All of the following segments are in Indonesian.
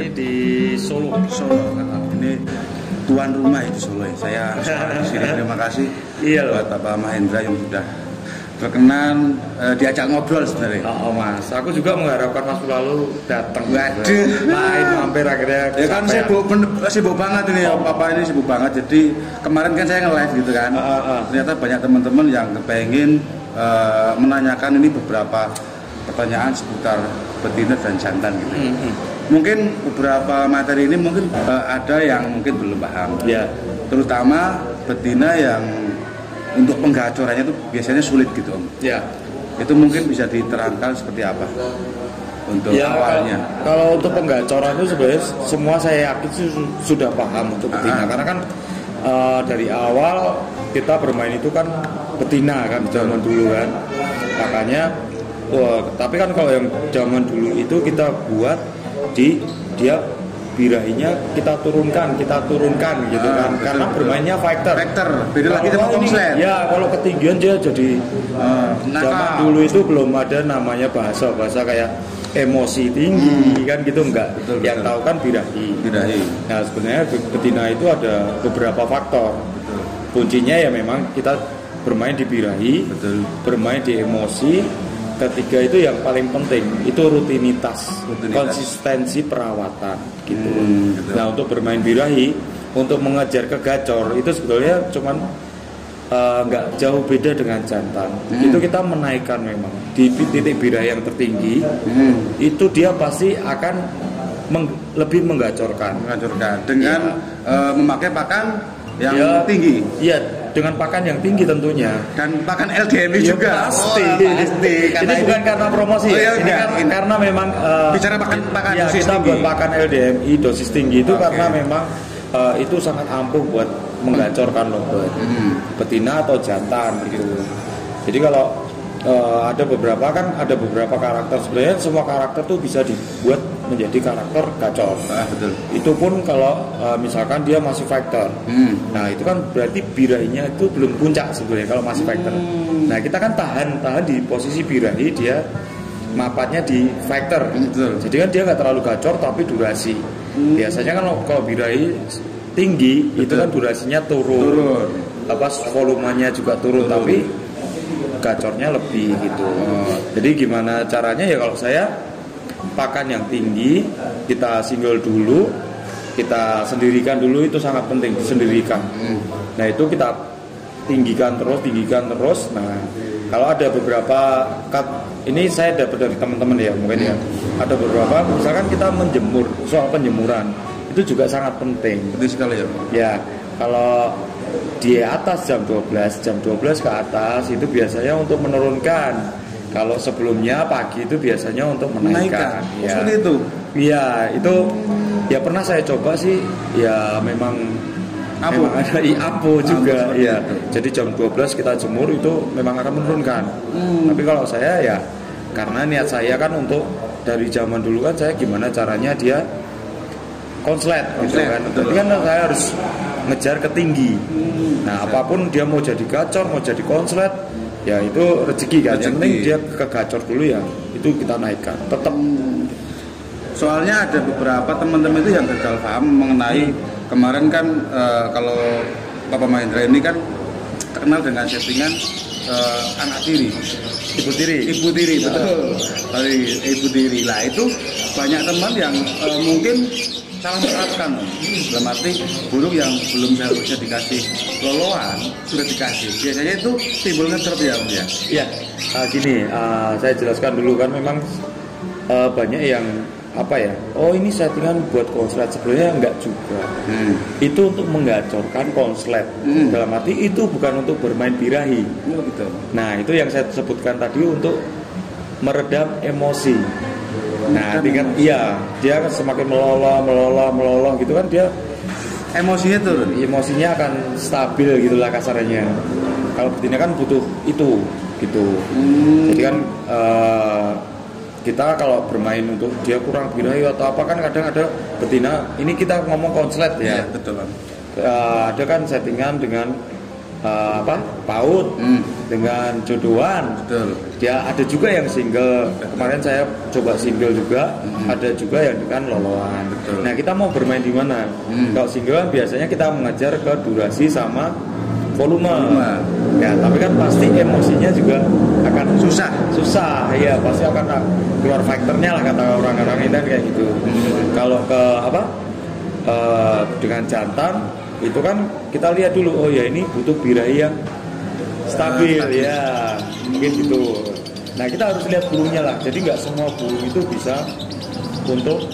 Di Solo. Ini tuan rumah di Solo. Saya di sini terima kasih buat Bapak Mahendra yang sudah berkenan diajak ngobrol sebenarnya. Oh Mas, aku juga mengharapkan Mas lalu datang. Waduh, main mampir akhirnya. Ya kan sibuk banget ini ya, Papa ini sibuk banget. Jadi kemarin kan saya nge-live gitu kan. Ternyata banyak teman-teman yang kepengen menanyakan ini beberapa pertanyaan seputar betina dan jantan gitu. Mungkin beberapa materi ini mungkin ada yang mungkin belum paham. Ya. Terutama betina yang untuk penggacorannya itu biasanya sulit gitu Om. Ya. Itu mungkin bisa diterangkan seperti apa untuk ya, awalnya. Kalau untuk penggacoran itu sebenarnya semua saya yakin sudah paham untuk betina. Karena kan dari awal kita bermain itu kan betina kan zaman dulu kan. Makanya tapi kan kalau yang zaman dulu itu kita buat dia birahinya kita turunkan gitu kan betul, karena bermainnya fighter beda lagi sama konslet ya. Kalau ketinggian dia jadi zaman dulu itu belum ada namanya bahasa kayak emosi tinggi kan gitu enggak. Betul. Yang tahu kan birahi. Nah sebenarnya betina itu ada beberapa faktor. Betul. Kuncinya ya memang kita bermain di birahi. Betul. Bermain di emosi. Ketiga itu yang paling penting itu rutinitas. Konsistensi perawatan gitu. Nah untuk bermain birahi, untuk mengejar ke gacor itu sebetulnya cuman nggak jauh beda dengan jantan. Itu kita menaikkan memang di titik birahi yang tertinggi. Itu dia pasti akan lebih menggacorkan dengan memakai pakan yang tinggi. Iya. Dengan pakan yang tinggi tentunya dan pakan LDMI juga pasti. Ini bukan karena promosi karena memang bicara pakan ya, dosis kita tinggi. buat pakan LDMI dosis tinggi itu karena memang itu sangat ampuh buat menggacorkan lovebird betina atau jantan gitu. Jadi kalau ada beberapa karakter, sebenarnya semua karakter tuh bisa dibuat menjadi karakter gacor. Betul. Itu pun kalau misalkan dia masih fighter. Nah itu kan berarti birahinya itu belum puncak sebenarnya kalau masih fighter. Nah kita kan tahan di posisi birahi, dia mapatnya di fighter. Jadi kan dia nggak terlalu gacor tapi durasi. Biasanya kan kalau birahi tinggi itu kan durasinya turun. Volumenya juga turun. Tapi gacornya lebih gitu. Jadi gimana caranya ya, kalau saya pakan yang tinggi kita single dulu, kita sendirikan dulu, itu sangat penting disendirikan. Nah itu kita tinggikan terus. Nah kalau ada beberapa ini saya dapat dari teman-teman ya mungkin ya, ada beberapa misalkan kita menjemur, soal penjemuran itu juga sangat penting sekali ya. Ya kalau di atas jam 12 ke atas itu biasanya untuk menurunkan. Kalau sebelumnya pagi itu biasanya untuk menaikkan. Ya. Seperti itu. Iya, itu ya pernah saya coba sih. Ya memang ada apo juga. Iya. Jadi jam 12 kita jemur itu memang akan menurunkan. Tapi kalau saya ya karena niat saya kan untuk dari zaman dulu kan saya gimana caranya dia konslet gitu kan. Tapi kan saya harus ngejar ke tinggi. Nah apapun dia mau jadi gacor, mau jadi konslet, ya itu rezeki kan. Yang penting dia ke gacor dulu ya, itu kita naikkan. Tetap. Soalnya ada beberapa teman-teman itu yang gagal paham mengenai kemarin kan kalau Bapak Mahendra ini kan terkenal dengan settingan anak tiri, ibu tiri betul. Dari ibu tiri lah itu banyak teman yang mungkin salah menerapkan, dalam arti burung yang belum seharusnya dikasih loloan sudah dikasih, biasanya itu timbul ngedrop ya Om ya. Iya, gini saya jelaskan dulu kan memang banyak yang ini settingan buat konslet, sebenarnya enggak juga. Itu untuk menggacorkan konslet. Dalam arti itu bukan untuk bermain birahi. Gitu. Nah itu yang saya sebutkan tadi untuk meredam emosi. Nah, tingkat dia semakin meloloh gitu kan dia emosinya turun. Emosinya akan stabil gitulah kasarnya. Kalau betina kan butuh itu gitu. Jadi kan kita kalau bermain untuk dia kurang birahi atau apa kan kadang ada betina. Ini kita ngomong konslet ya. Betul. Ada kan settingan dengan PAUD dengan jodohan. Betul. Dia ada juga yang single. Kemarin saya coba single juga. Ada juga yang dengan loloan. Betul. Nah kita mau bermain di mana? Kalau single biasanya kita mengejar ke durasi sama volume. Ya tapi kan pasti emosinya juga akan susah. Ya pasti akan keluar faktornya lah kata orang-orang ini kan kayak gitu. Kalau ke dengan jantan itu kan kita lihat dulu, oh ya ini butuh birahi yang stabil ya, mungkin gitu. Nah kita harus lihat burungnya lah. Jadi nggak semua burung itu bisa untuk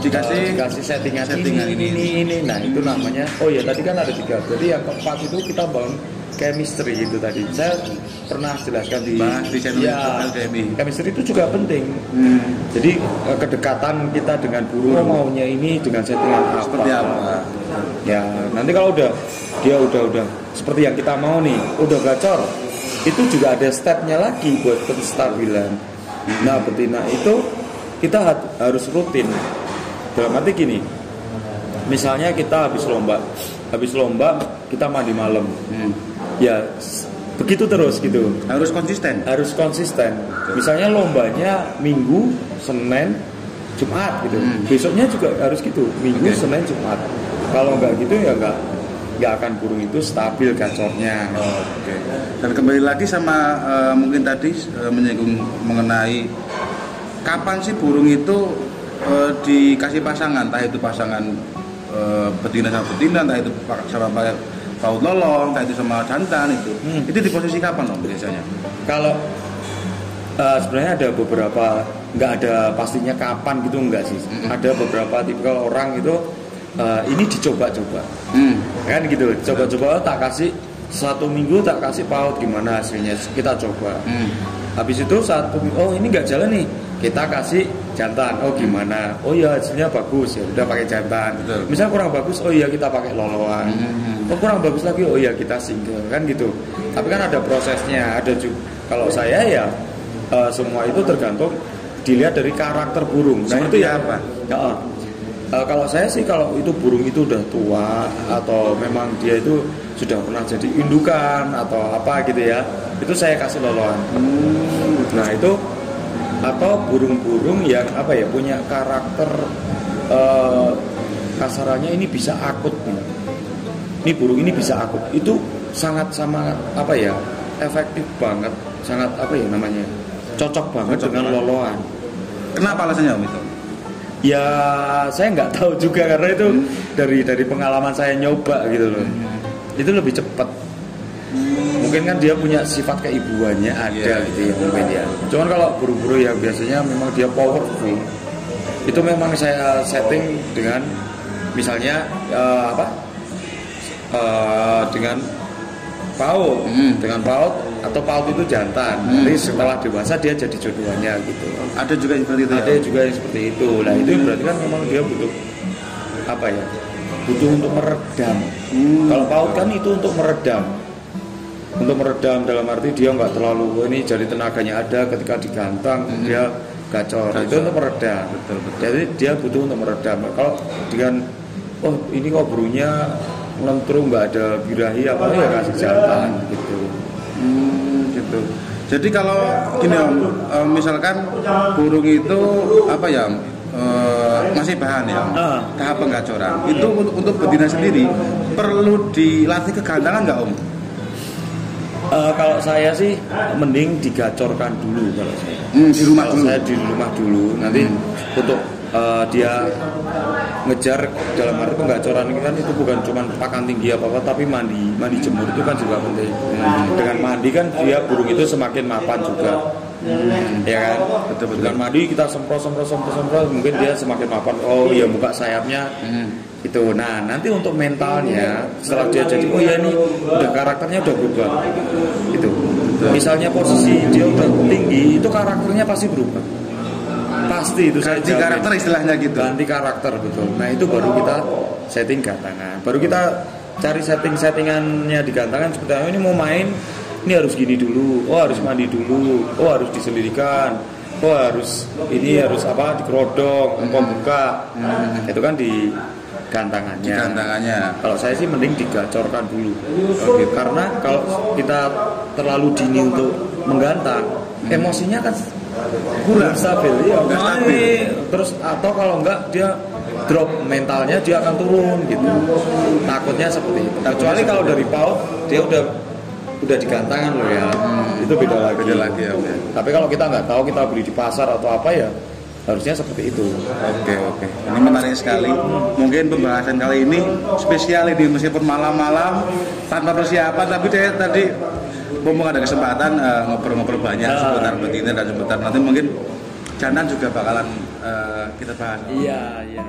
dikasih settingan ini. Nah itu namanya, oh ya tadi kan ada 3. Jadi yang keempat itu kita bangun chemistry itu tadi. Saya pernah jelaskan di chemistry itu juga penting. Jadi kedekatan kita dengan burung maunya ini dengan settingan seperti apa? Ya nanti kalau dia udah seperti yang kita mau nih, udah gacor, itu juga ada stepnya lagi buat penstabilan. Nah betina itu kita harus rutin. Dalam arti gini, misalnya kita habis lomba kita mandi malam. Ya begitu terus gitu. Harus konsisten. Misalnya lombanya Minggu, Senin, Jumat gitu. Besoknya juga harus gitu. Minggu, Senin, Jumat. Kalau nggak gitu ya nggak akan burung itu stabil gacornya. Dan kembali lagi sama mungkin tadi menyinggung mengenai kapan sih burung itu dikasih pasangan, entah itu pasangan betina sama betina, entah itu sama PAUD lolong, entah itu sama jantan itu. Itu di posisi kapan loh biasanya? Kalau sebenarnya ada beberapa, nggak ada pastinya kapan gitu enggak sih. Ada beberapa tipikal orang itu ini dicoba-coba, kan gitu. Coba-coba tak kasih 1 minggu tak kasih PAUD, gimana hasilnya kita coba. Habis itu ini nggak jalan nih, kita kasih jantan. Oh gimana? Oh ya hasilnya bagus, ya udah pakai jantan. Misal kurang bagus, oh iya kita pakai loloan. Oh kurang bagus lagi, oh iya kita single, kan gitu. Tapi kan ada prosesnya, ada juga. Kalau saya ya semua itu tergantung dilihat dari karakter burung. Nah itu ya apa? Kalau saya sih kalau itu burung itu udah tua atau memang dia itu sudah pernah jadi indukan atau apa gitu ya, itu saya kasih loloan. Nah itu atau burung-burung yang punya karakter kasarannya ini bisa akut nih. Ini burung ini bisa akut. Itu sangat efektif banget, sangat cocok banget dengan loloan. Kenapa alasannya Om itu? Ya saya nggak tahu juga karena itu dari pengalaman saya nyoba gitu loh. Itu lebih cepat. Mungkin kan dia punya sifat keibuannya ada gitu ya mungkin ya. Cuman kalau burung-burung yang biasanya memang dia powerful, itu memang saya setting dengan misalnya dengan PAUD, dengan PAUD atau PAUD itu jantan. Nanti setelah dewasa dia jadi jodohannya gitu. Ada juga seperti itu. Ada juga yang seperti itu. Nah itu berarti kan memang dia butuh butuh untuk meredam. Kalau PAUD kan itu untuk meredam. Untuk meredam dalam arti dia nggak terlalu ini jadi tenaganya ada ketika digantang dia gacor. Itu untuk meredam. Betul. Jadi dia butuh untuk meredam. Kalau dengan ini kok burungnya lentrung nggak ada birahi ya kasih jantan gitu. Gitu. Jadi kalau gini Om, misalkan burung itu masih bahan ya tahap penggacoran. Itu untuk betina sendiri perlu dilatih kegantangan nggak Om? Kalau saya sih mending digacorkan dulu kalau saya. Di rumah dulu. Saya di rumah dulu. Nanti untuk dia ngejar dalam arti penggacoran kan itu bukan cuma pakan tinggi apa tapi mandi jemur itu kan juga penting. Dengan mandi kan dia burung itu semakin mapan juga. Ya kan? Betul. Dengan mandi kita semprot mungkin dia semakin mapan. Oh iya buka sayapnya. Itu. Nah, nanti untuk mentalnya setelah dia jadi ini udah karakternya udah berubah. Itu. Misalnya posisi dia udah tinggi, itu karakternya pasti berubah. Pasti itu saya ganti karakter istilahnya gitu. Ganti karakter betul. Nah itu baru kita setting gantangan. Baru kita cari settingannya di gantangan seperti ini mau main, ini harus gini dulu. Oh harus mandi dulu. Oh harus diselirikan. Oh harus ini harus apa dikerodong, buka. Itu kan di gantangannya. Kalau saya sih mending digacorkan dulu. Okay. Karena kalau kita terlalu dini untuk menggantang, emosinya kan kurang stabil. Ya, terus atau kalau enggak dia drop mentalnya, dia akan turun gitu. Takutnya seperti itu. Kecuali kalau dari PAUD dia udah digantangan loh ya. Itu beda lagi ya. Tapi kalau kita nggak tahu, kita beli di pasar atau apa ya, harusnya seperti itu. Oke. Ini menarik sekali. Mungkin pembahasan kali ini spesial ini meskipun malam-malam tanpa persiapan, tapi tadi mumpung ada kesempatan ngobrol-ngobrol banyak seputar betina dan seputar nanti mungkin jantan juga bakalan kita bahas. Iya.